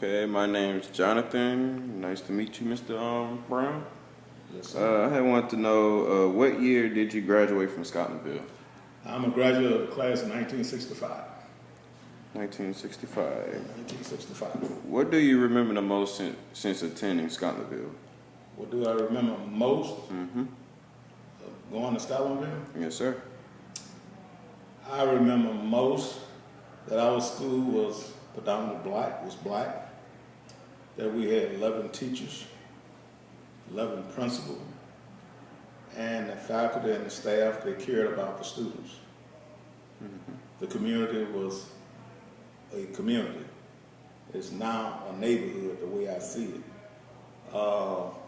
Okay, my name's Jonathan. Nice to meet you, Mr. Brown. Yes, sir. I had wanted to know what year did you graduate from Scotlandville? I'm a graduate of the class of 1965. 1965. 1965. What do you remember the most since attending Scotlandville? What do I remember most Mm-hmm. of going to Scotlandville? Yes, sir. I remember most that our school was predominantly black, that we had 11 teachers, 11 principals, and the faculty and the staff, they cared about the students. Mm-hmm. The community was a community. It's now a neighborhood the way I see it. Well,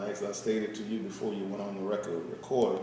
as I stated to you before you went on the record recording,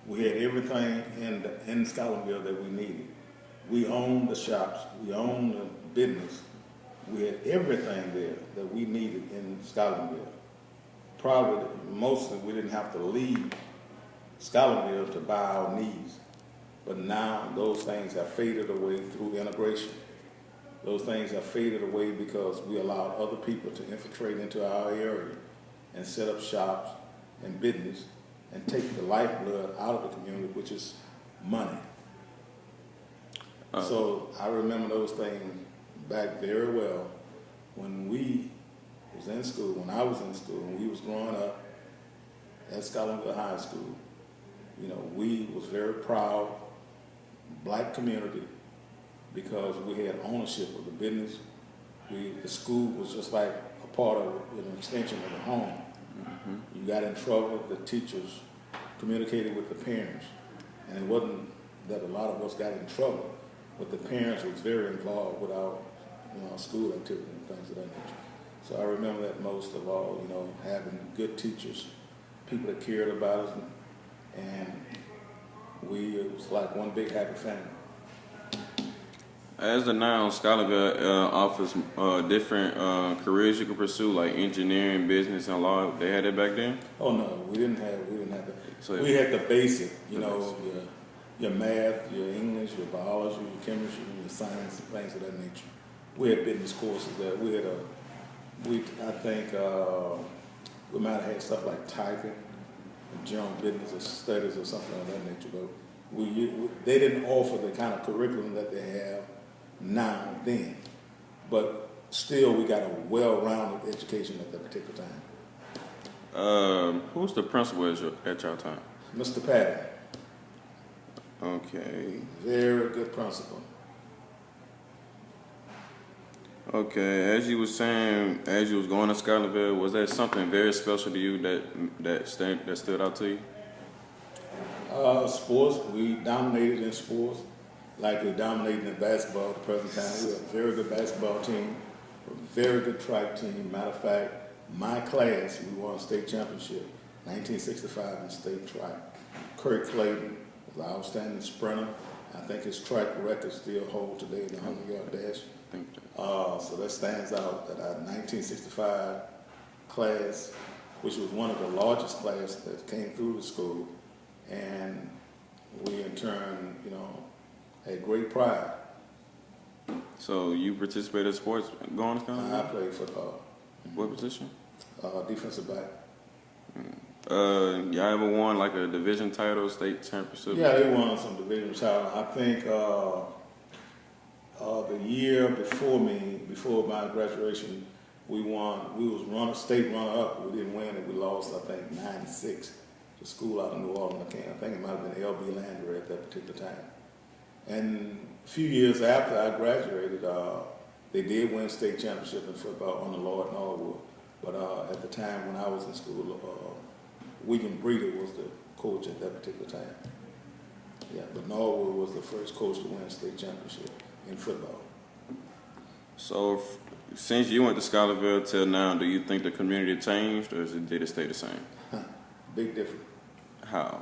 we had everything in Scotlandville that we needed. We owned the shops, we owned the business. We had everything there that we needed in Scotlandville. Probably, mostly, we didn't have to leave Scotlandville to buy our needs. But now those things have faded away through integration. Those things have faded away because we allowed other people to infiltrate into our area and set up shops and business and take the lifeblood out of the community, which is money. So I remember those things back very well when we was in school, when I was in school, when we was growing up at Scotlandville High School. You know, we was very proud black community because we had ownership of the business. The school was just like a part of an extension of the home. Mm-hmm. You got in trouble, the teachers communicated with the parents, and it wasn't that a lot of us got in trouble, but the parents was very involved with our school activity and things of that nature. So I remember that most of all, having good teachers, people that cared about us, and it was like one big happy family. As of now, Scotlandville offers different careers you can pursue, like engineering, business, and law. They had it back then? Oh no, we didn't have that. So we had the basic, your math, your English, your biology, your chemistry, your science, and things of that nature. We had business courses there. I think we might have had stuff like typing, and general business or studies or something of that nature, but they didn't offer the kind of curriculum that they have now and then. But still, we got a well-rounded education at that particular time. Who was the principal at your time? Mr. Patty. Okay. Very good principal. Okay, as you was saying, as you was going to Scotlandville, was that something very special to you that stood out to you? Sports, we dominated in sports, like we dominated in basketball at the present time. We have a very good basketball team, a very good track team. Matter of fact, my class, we won state championship, 1965 in state track. Kurt Clayton was an outstanding sprinter. I think his track record still holds today in the 100-yard dash. So that stands out that our 1965 class, which was one of the largest classes that came through the school, and we in turn, had great pride. So you participated in sports going to I Scotlandville? played football. What position? Defensive back. Y'all ever won like a division title, state championship? Yeah, they won some division title. I think the year before my graduation, we was state runner-up. We didn't win it. We lost, I think, 9-6 to school out of New Orleans. I think it might have been L.B. Landry at that particular time. And a few years after I graduated, they did win state championship in football under Lord Norwood. But at the time when I was in school, William Breeder was the coach at that particular time. Yeah, but Norwood was the first coach to win state championship in football. So since you went to Scotlandville till now, do you think the community changed or did it stay the same? Big difference. How?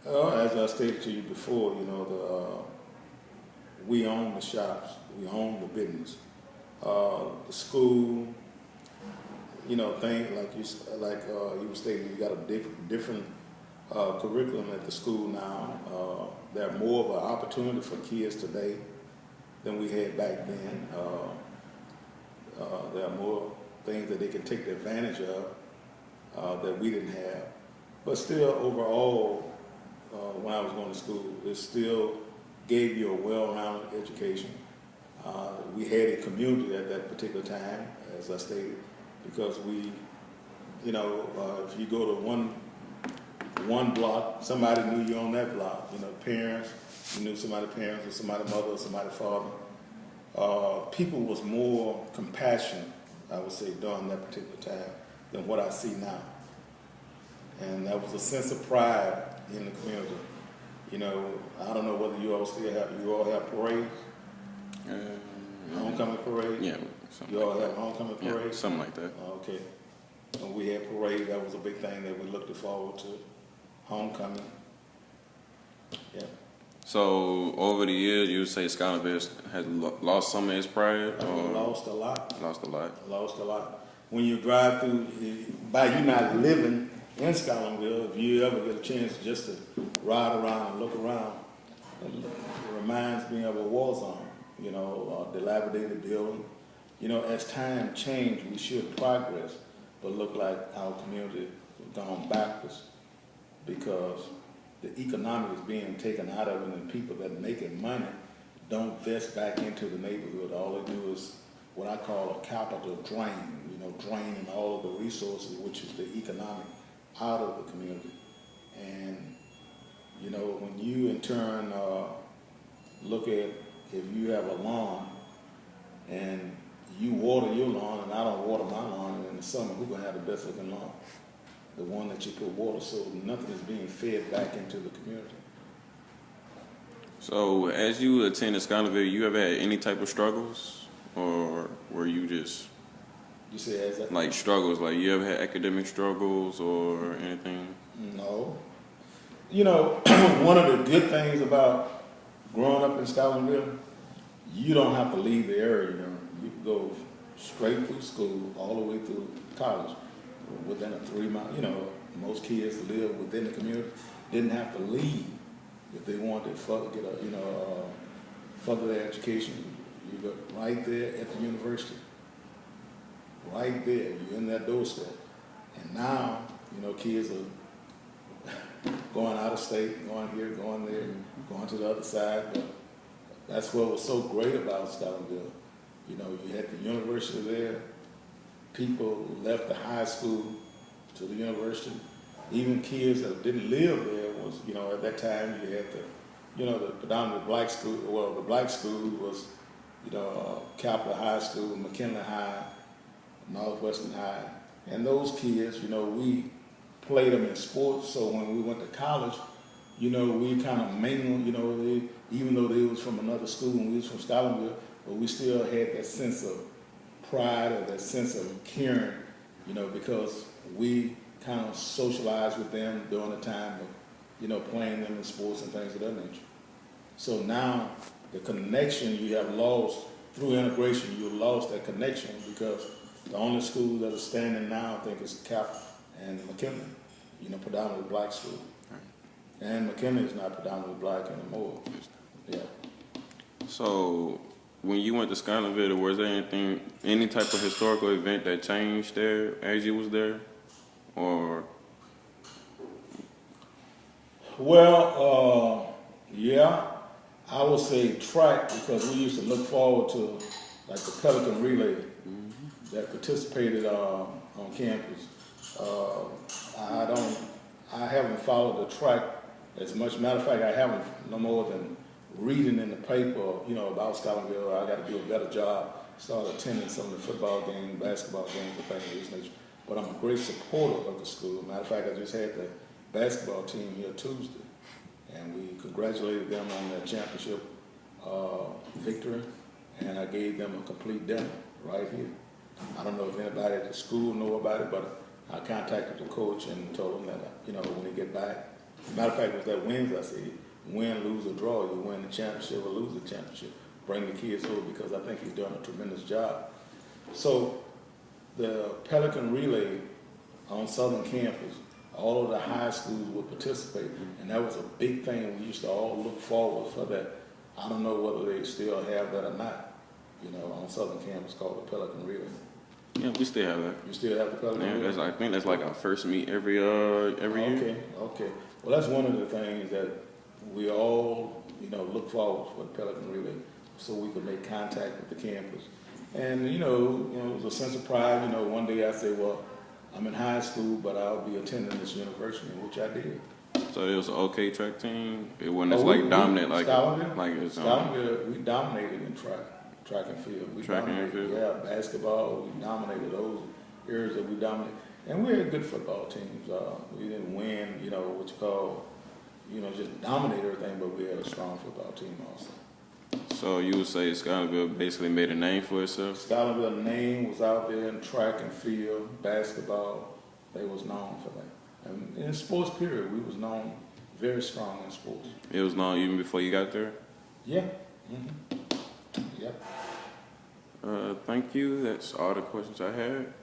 As I stated to you before, we own the shops, we own the business. The school, things like you were stating, you got a different curriculum at the school now. There's more of an opportunity for kids today than we had back then. There are more things that they can take advantage of that we didn't have. But still, overall, when I was going to school, it still gave you a well-rounded education. We had a community at that particular time, as I stated, because we, if you go to one block, somebody knew you on that block. Parents, you knew somebody's parents or somebody's mother or somebody's father. People was more compassionate, I would say, during that particular time than what I see now. And that was a sense of pride in the community. I don't know whether you all have parades? Homecoming parade? Yeah. You all have homecoming parade? Yeah, something like that. Okay. When we had parade, that was a big thing that we looked forward to. Homecoming. Yeah. So over the years, you would say Scholarville has lost some of its pride? Or Lost a lot. Lost a lot. Lost a lot. When you drive through, by you not living in Scholarville, if you ever get a chance just to ride around and look around, it reminds me of a war zone, a dilapidated building. As time changed, we should progress, but look like our community has gone backwards because the economy is being taken out of it, and people that are making money don't vest back into the neighborhood. All they do is what I call a capital drain, draining all of the resources, which is the economic, out of the community. And when you in turn look at, if you have a lawn and you water your lawn and I don't water my lawn, and in the summer, who's gonna have the best looking lawn? The one that you put water, so nothing is being fed back into the community. So as you attended Scholarville, you ever had any type of struggles, or were you just You say as that? like struggles? Like you ever had academic struggles or anything? No. One of the good things about growing up in Scholarville, you don't have to leave the area. You can go straight through school all the way through college within a 3 mile. Most kids live within the community, didn't have to leave if they wanted to further their education. You go right there at the university. Right there, you're in that doorstep. And now, kids are going out of state, going here, going there, going to the other side. But that's what was so great about Scholarville. You had the university there. People left the high school to the university. Even kids that didn't live there was, at that time you had the predominantly black school. Well, the black school was, Capitol High School, McKinley High, Northwestern High. And those kids, we played them in sports. So when we went to college, we kind of mingled, even though they was from another school and we was from Scholarville, but we still had that sense of pride or that sense of caring, because we kind of socialized with them during the time of, playing them in sports and things of that nature. So now the connection you have lost through integration, you lost that connection because the only schools that are standing now, I think, is Cap and McKinley, predominantly black school. And McKinley is not predominantly black anymore. Yeah. So when you went to Scholarville, was there any type of historical event that changed there as you was there? Or? Well, yeah, I would say track, because we used to look forward to like the Pelican Relay that participated on campus. I haven't followed the track as much. Matter of fact, I haven't no more than reading in the paper, about Scholarville. I got to do a better job. Start attending some of the football games, basketball games, and things of this nature. But I'm a great supporter of the school. Matter of fact, I just had the basketball team here Tuesday, and we congratulated them on their championship victory, and I gave them a complete dinner right here. I don't know if anybody at the school know about it, but I contacted the coach and told him that, when he get back. Matter of fact, it was that Wednesday, I said, win, lose, or draw, you win the championship or lose the championship. Bring the kids over, because I think he's doing a tremendous job. So the Pelican Relay on Southern Campus, all of the high schools would participate, and that was a big thing. We used to all look forward for that. I don't know whether they still have that or not, on Southern Campus, called the Pelican Relay. Yeah, we still have that. You still have the Pelican Yeah, Relay? I think that's like our first meet every year. Okay. Well, that's one of the things that we all, look forward for the Pelican Relay, so we could make contact with the campus. And, it was a sense of pride. One day I say, well, I'm in high school, but I'll be attending this university, which I did. So it was an okay track team. It wasn't as We dominant like it's Scholarville, we dominated in track and field. Track and field. Yeah, basketball, we dominated those areas that we dominated. And we had good football teams. We didn't win, what you call, just dominate everything, but we had a strong football team also. So you would say Scholarville basically made a name for itself? Scholarville name was out there in track and field, basketball. They was known for that. And in sports period, we was known very strong in sports. It was known even before you got there? Yeah. Mm-hmm. Yeah. Thank you. That's all the questions I had.